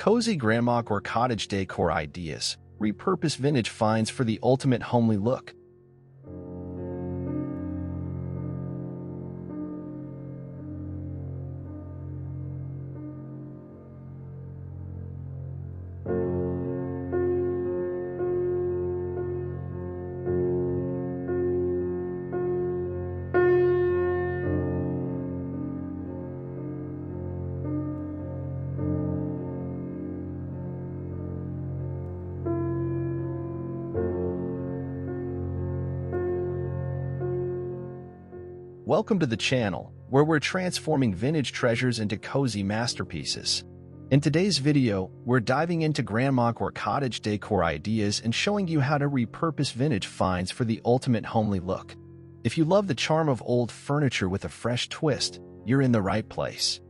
Cozy Grandmacore Cottage Decor Ideas, repurpose vintage finds for the ultimate homely look. Welcome to the channel, where we're transforming vintage treasures into cozy masterpieces. In today's video, we're diving into Grandmacore Cottage Decor Ideas and showing you how to repurpose vintage finds for the ultimate homely look. If you love the charm of old furniture with a fresh twist, you're in the right place.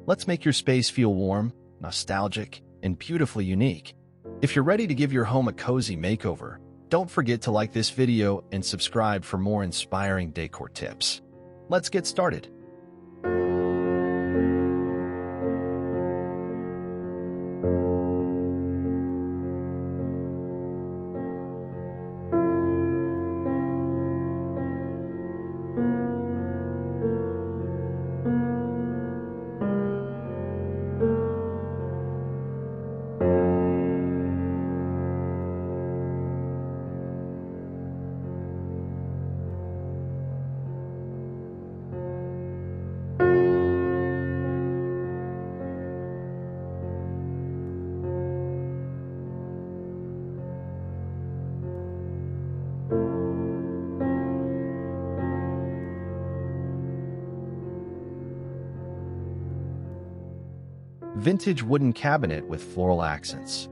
Let's make your space feel warm, nostalgic, and beautifully unique. If you're ready to give your home a cozy makeover, don't forget to like this video and subscribe for more inspiring decor tips. Let's get started. Vintage wooden cabinet with floral accents.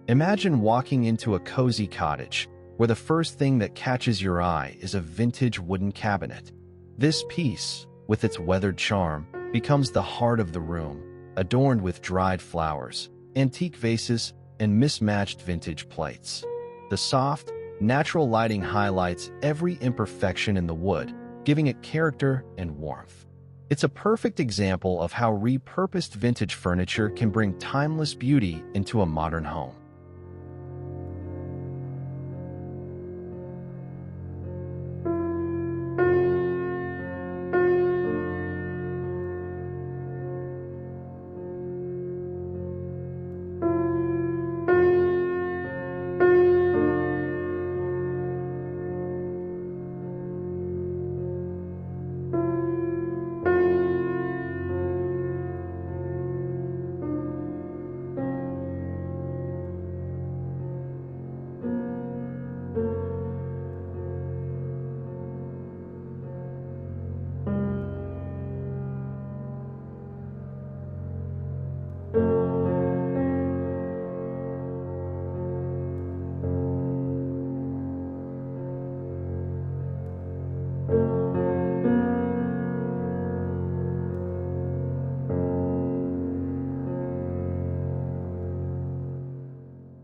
Imagine walking into a cozy cottage, where the first thing that catches your eye is a vintage wooden cabinet. This piece, with its weathered charm, becomes the heart of the room, adorned with dried flowers, antique vases, and mismatched vintage plates. The soft, natural lighting highlights every imperfection in the wood, giving it character and warmth. It's a perfect example of how repurposed vintage furniture can bring timeless beauty into a modern home.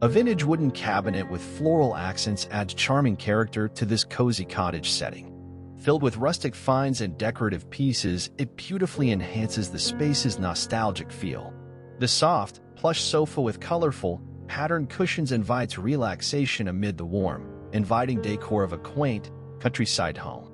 A vintage wooden cabinet with floral accents adds charming character to this cozy cottage setting. Filled with rustic finds and decorative pieces, it beautifully enhances the space's nostalgic feel. The soft, plush sofa with colorful, patterned cushions invites relaxation amid the warm, inviting decor of a quaint, countryside home.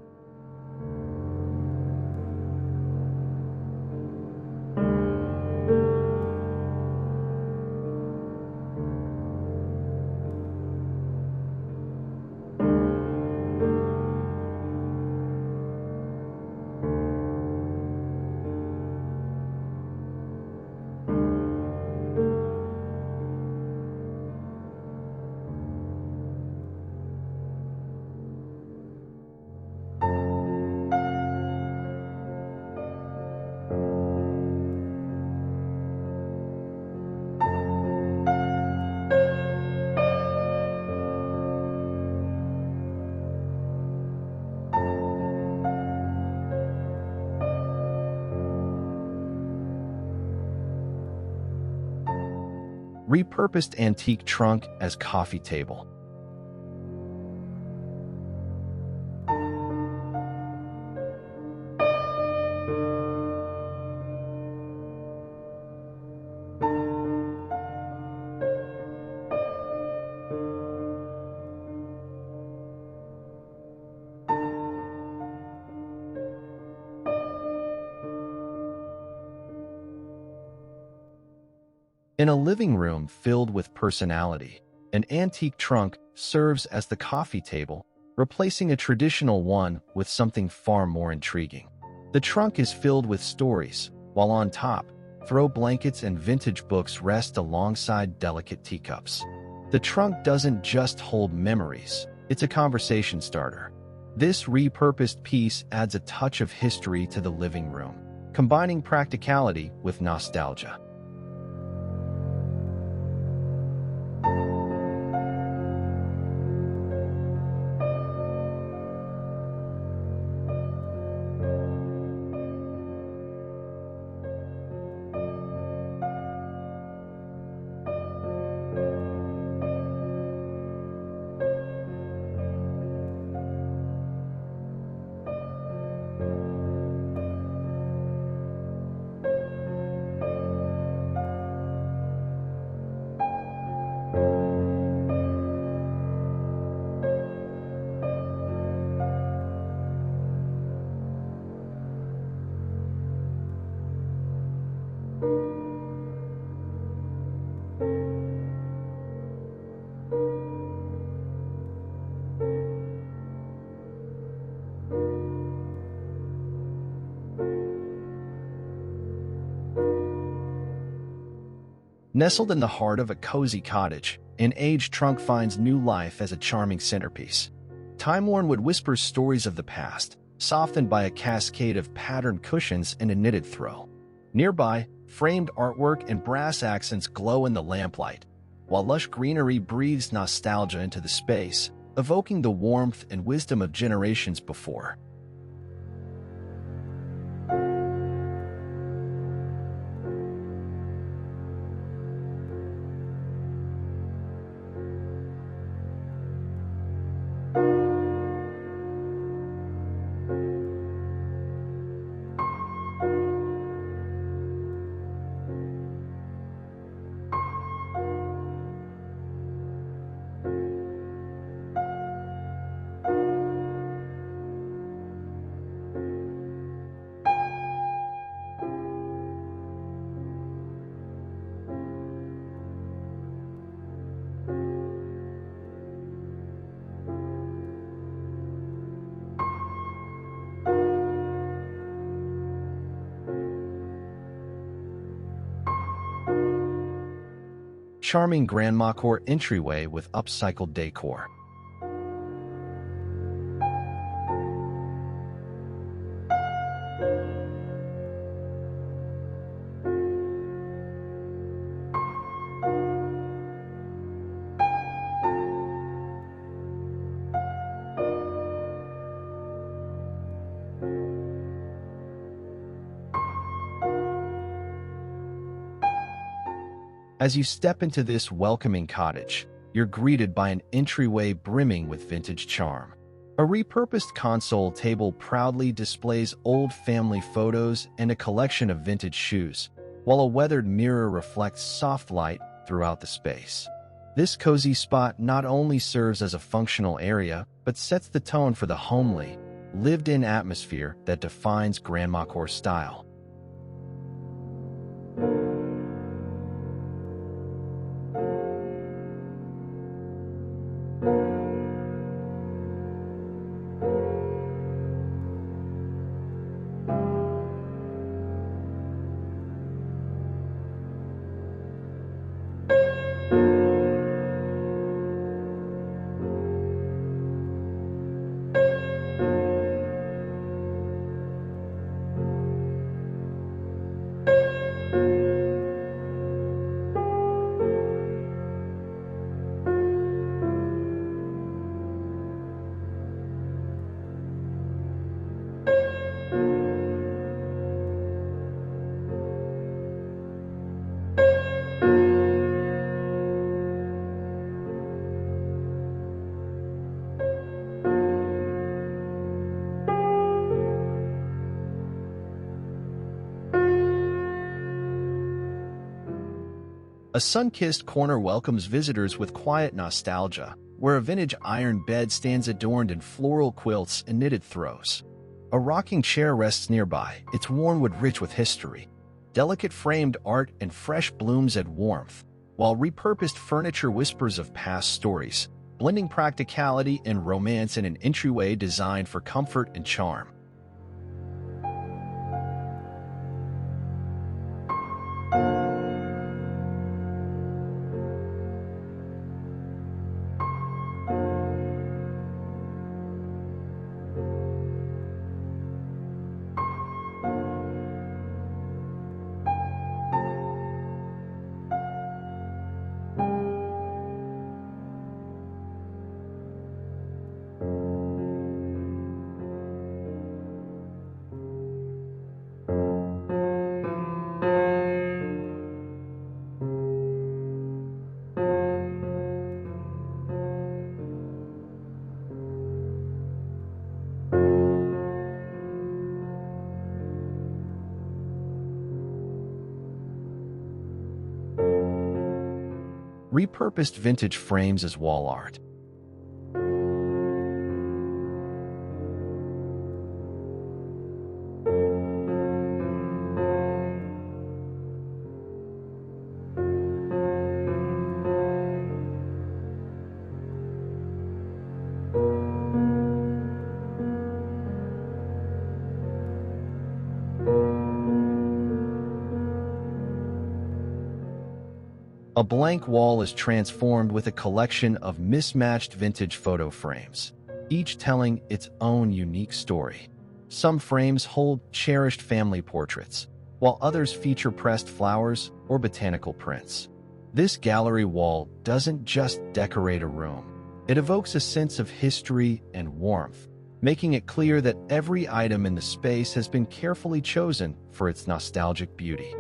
Repurposed antique trunk as coffee table. In a living room filled with personality, an antique trunk serves as the coffee table, replacing a traditional one with something far more intriguing. The trunk is filled with stories, while on top, throw blankets and vintage books rest alongside delicate teacups. The trunk doesn't just hold memories, it's a conversation starter. This repurposed piece adds a touch of history to the living room, combining practicality with nostalgia. Nestled in the heart of a cozy cottage, an aged trunk finds new life as a charming centerpiece. Time-worn wood whispers stories of the past, softened by a cascade of patterned cushions and a knitted throw. Nearby, framed artwork and brass accents glow in the lamplight, while lush greenery breathes nostalgia into the space, evoking the warmth and wisdom of generations before. Charming Grandmacore entryway with upcycled decor. As you step into this welcoming cottage, you're greeted by an entryway brimming with vintage charm. A repurposed console table proudly displays old family photos and a collection of vintage shoes, while a weathered mirror reflects soft light throughout the space. This cozy spot not only serves as a functional area, but sets the tone for the homely, lived-in atmosphere that defines Grandmacore style. A sun-kissed corner welcomes visitors with quiet nostalgia, where a vintage iron bed stands adorned in floral quilts and knitted throws. A rocking chair rests nearby, its worn wood rich with history. Delicate framed art and fresh blooms add warmth, while repurposed furniture whispers of past stories, blending practicality and romance in an entryway designed for comfort and charm. Repurposed vintage frames as wall art. A blank wall is transformed with a collection of mismatched vintage photo frames, each telling its own unique story. Some frames hold cherished family portraits, while others feature pressed flowers or botanical prints. This gallery wall doesn't just decorate a room. It evokes a sense of history and warmth, making it clear that every item in the space has been carefully chosen for its nostalgic beauty.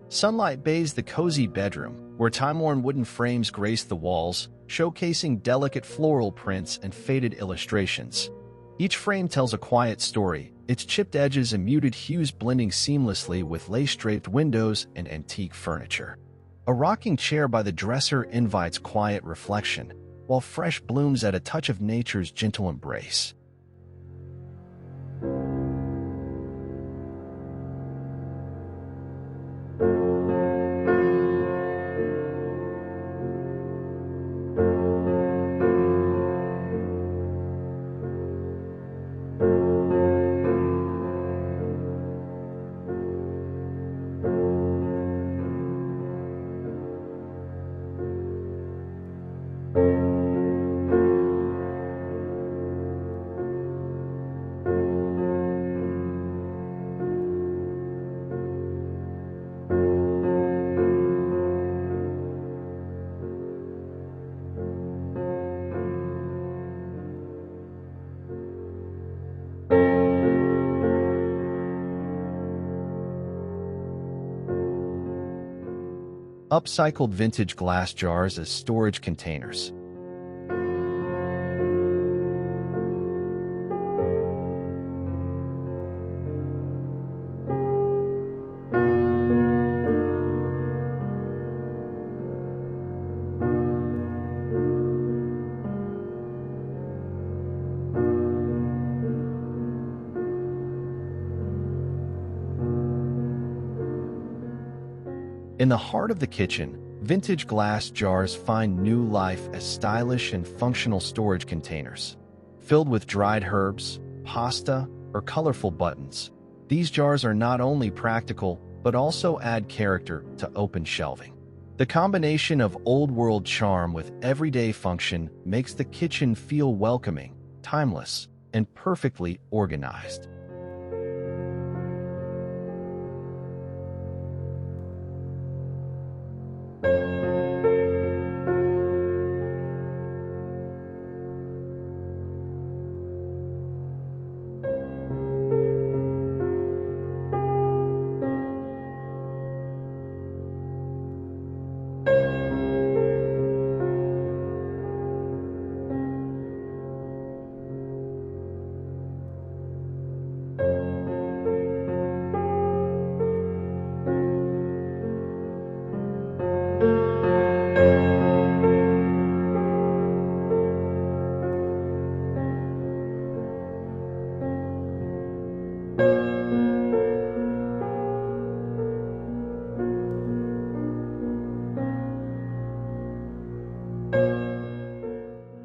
Sunlight bathes the cozy bedroom, where time-worn wooden frames grace the walls, showcasing delicate floral prints and faded illustrations. Each frame tells a quiet story, its chipped edges and muted hues blending seamlessly with lace-draped windows and antique furniture. A rocking chair by the dresser invites quiet reflection, while fresh blooms add a touch of nature's gentle embrace. Upcycled vintage glass jars as storage containers. In the heart of the kitchen, vintage glass jars find new life as stylish and functional storage containers. Filled with dried herbs, pasta, or colorful buttons. These jars are not only practical, but also add character to open shelving. The combination of old-world charm with everyday function makes the kitchen feel welcoming, timeless, and perfectly organized.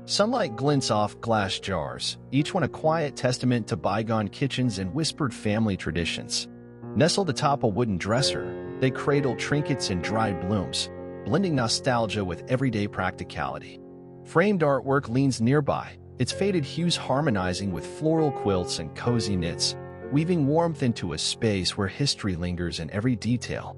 Sunlight glints off glass jars, each one a quiet testament to bygone kitchens and whispered family traditions. Nestled atop a wooden dresser, they cradle trinkets and dried blooms, blending nostalgia with everyday practicality. Framed artwork leans nearby, its faded hues harmonizing with floral quilts and cozy knits, weaving warmth into a space where history lingers in every detail.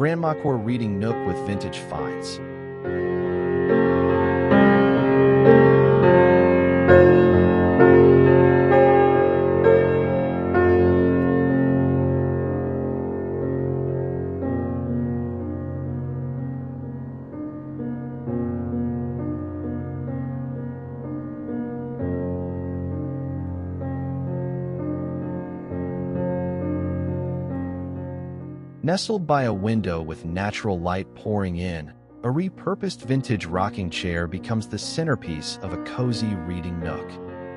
Grandmacore reading Nook with vintage finds. Nestled by a window with natural light pouring in, a repurposed vintage rocking chair becomes the centerpiece of a cozy reading nook.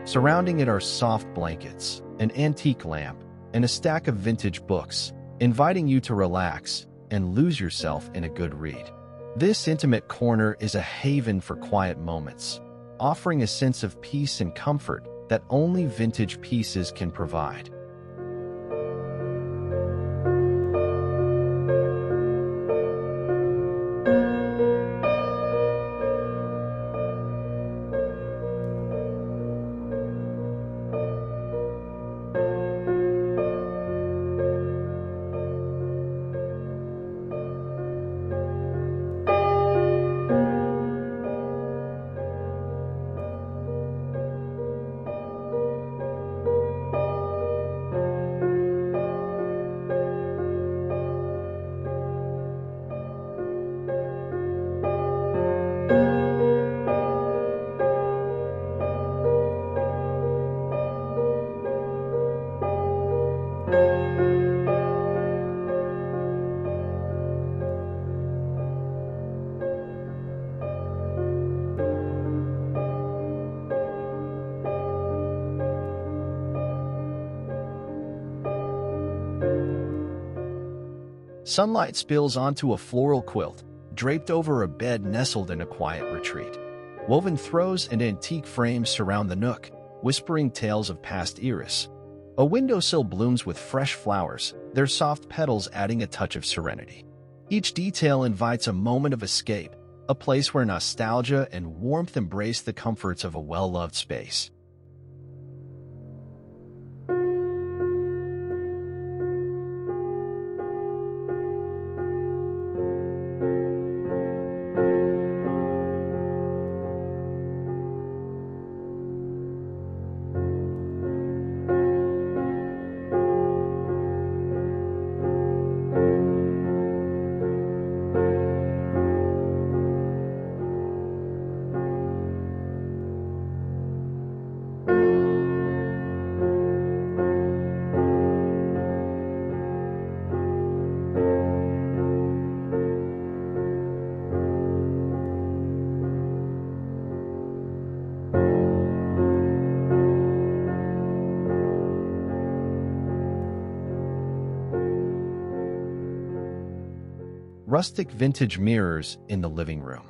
Surrounding it are soft blankets, an antique lamp, and a stack of vintage books, inviting you to relax and lose yourself in a good read. This intimate corner is a haven for quiet moments, offering a sense of peace and comfort that only vintage pieces can provide. Sunlight spills onto a floral quilt, draped over a bed nestled in a quiet retreat. Woven throws and antique frames surround the nook, whispering tales of past eras. A windowsill blooms with fresh flowers, their soft petals adding a touch of serenity. Each detail invites a moment of escape, a place where nostalgia and warmth embrace the comforts of a well-loved space. rustic vintage mirrors in the living room.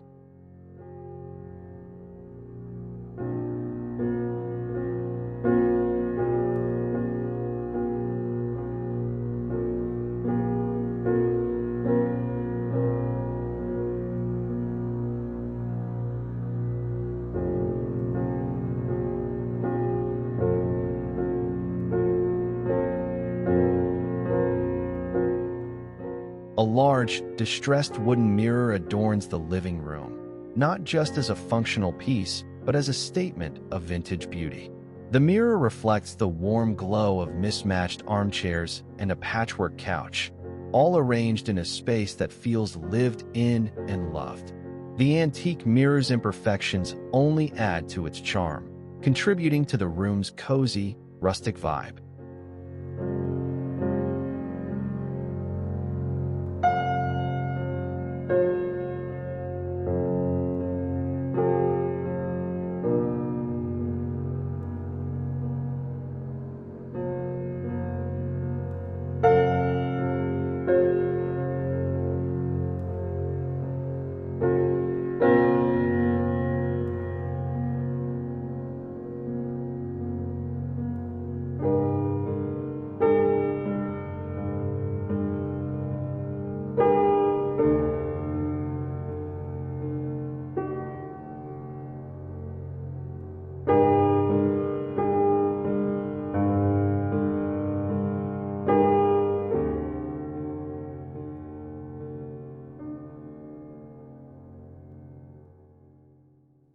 A large, distressed wooden mirror adorns the living room, not just as a functional piece, but as a statement of vintage beauty. The mirror reflects the warm glow of mismatched armchairs and a patchwork couch, all arranged in a space that feels lived in and loved. The antique mirror's imperfections only add to its charm, contributing to the room's cozy, rustic vibe.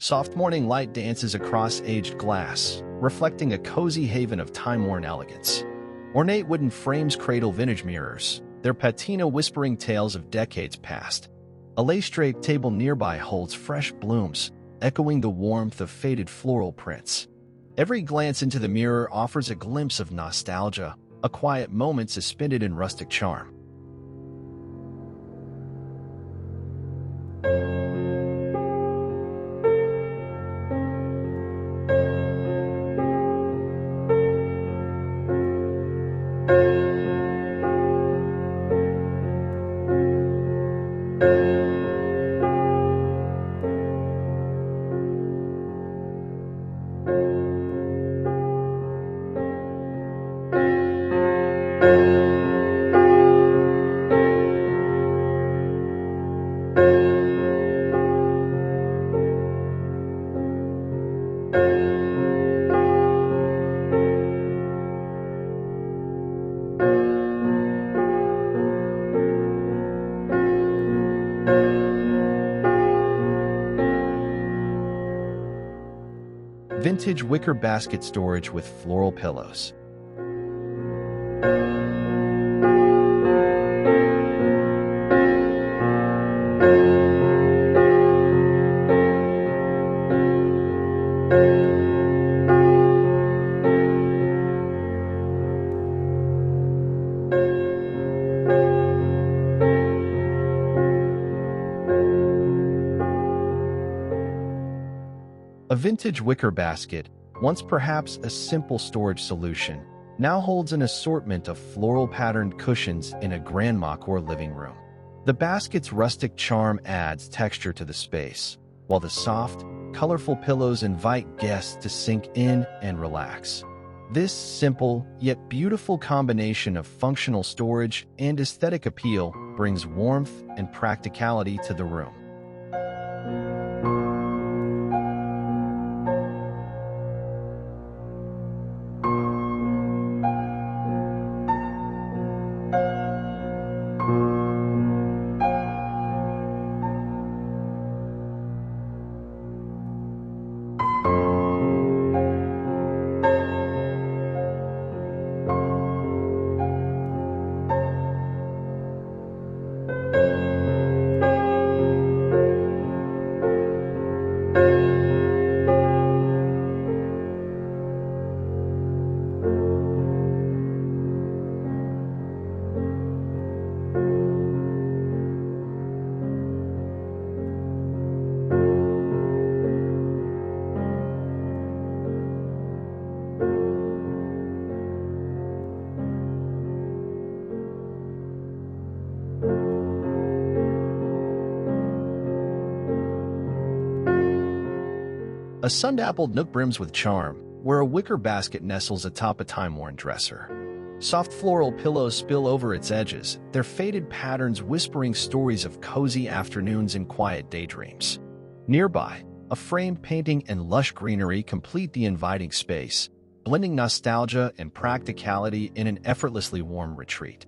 Soft morning light dances across aged glass, reflecting a cozy haven of time-worn elegance. Ornate wooden frames cradle vintage mirrors, their patina whispering tales of decades past. A lace-draped table nearby holds fresh blooms, echoing the warmth of faded floral prints. Every glance into the mirror offers a glimpse of nostalgia, a quiet moment suspended in rustic charm. Vintage wicker basket storage with floral pillows. A vintage wicker basket, once perhaps a simple storage solution, now holds an assortment of floral-patterned cushions in a Grandmacore living room. The basket's rustic charm adds texture to the space, while the soft, colorful pillows invite guests to sink in and relax. This simple, yet beautiful combination of functional storage and aesthetic appeal brings warmth and practicality to the room. A sun-dappled nook brims with charm, where a wicker basket nestles atop a time-worn dresser. Soft floral pillows spill over its edges, their faded patterns whispering stories of cozy afternoons and quiet daydreams. Nearby, a framed painting and lush greenery complete the inviting space, blending nostalgia and practicality in an effortlessly warm retreat.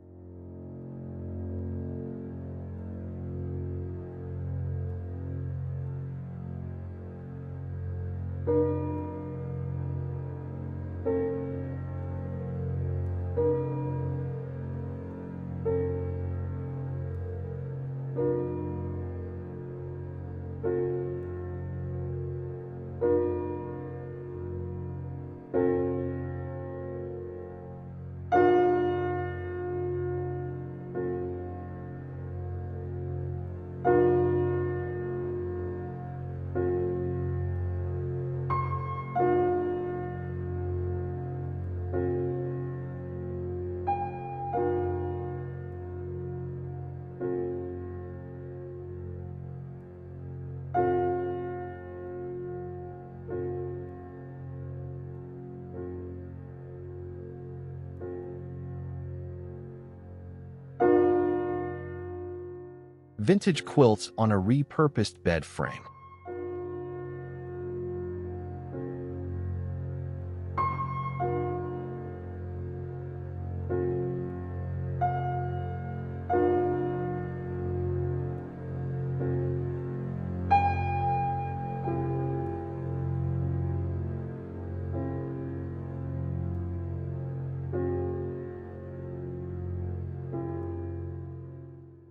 Vintage quilts on a repurposed bed frame.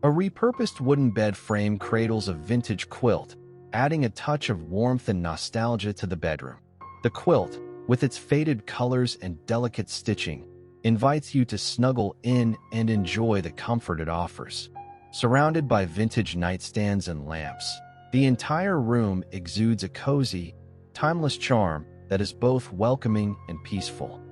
A repurposed wooden bed frame cradles a vintage quilt, adding a touch of warmth and nostalgia to the bedroom. The quilt, with its faded colors and delicate stitching, invites you to snuggle in and enjoy the comfort it offers. Surrounded by vintage nightstands and lamps, the entire room exudes a cozy, timeless charm that is both welcoming and peaceful.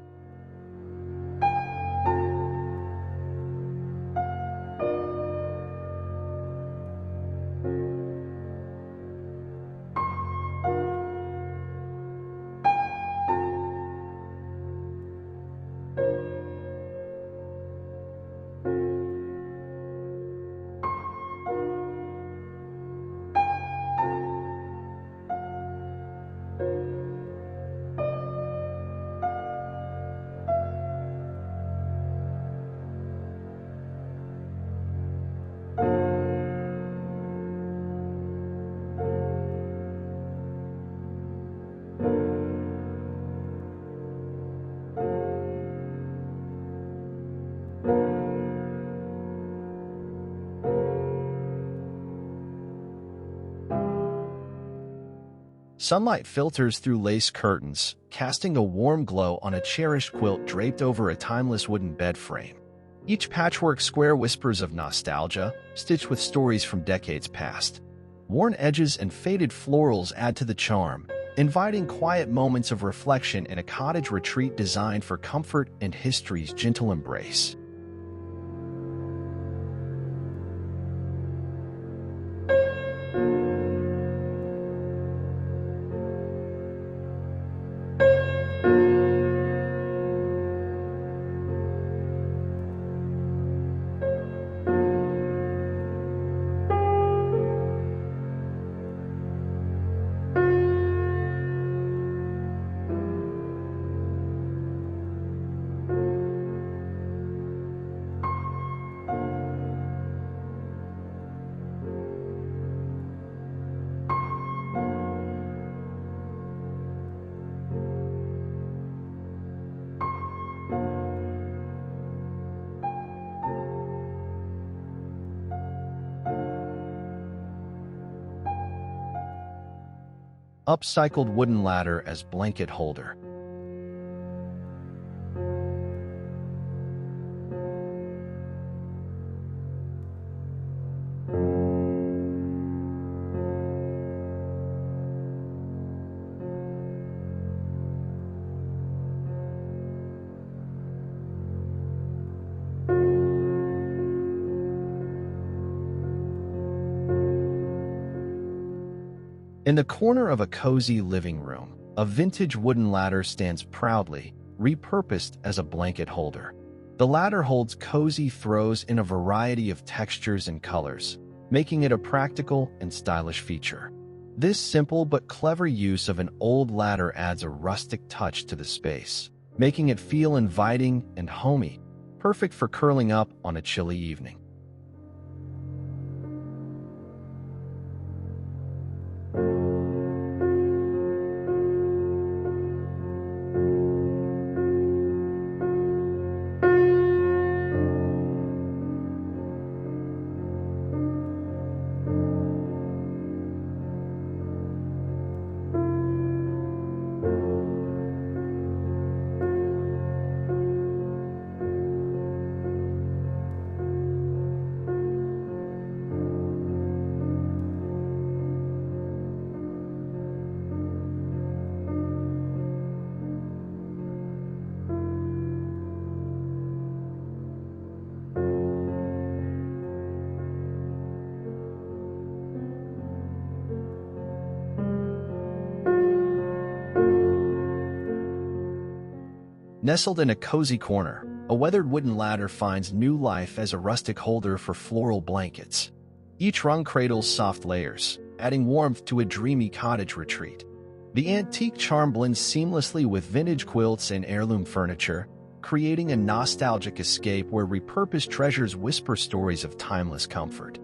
Sunlight filters through lace curtains, casting a warm glow on a cherished quilt draped over a timeless wooden bed frame. Each patchwork square whispers of nostalgia, stitched with stories from decades past. Worn edges and faded florals add to the charm, inviting quiet moments of reflection in a cottage retreat designed for comfort and history's gentle embrace. Upcycled wooden ladder as blanket holder. In the corner of a cozy living room, a vintage wooden ladder stands proudly, repurposed as a blanket holder. The ladder holds cozy throws in a variety of textures and colors, making it a practical and stylish feature. This simple but clever use of an old ladder adds a rustic touch to the space, making it feel inviting and homey, perfect for curling up on a chilly evening. Nestled in a cozy corner, a weathered wooden ladder finds new life as a rustic holder for floral blankets. Each rung cradles soft layers, adding warmth to a dreamy cottage retreat. The antique charm blends seamlessly with vintage quilts and heirloom furniture, creating a nostalgic escape where repurposed treasures whisper stories of timeless comfort.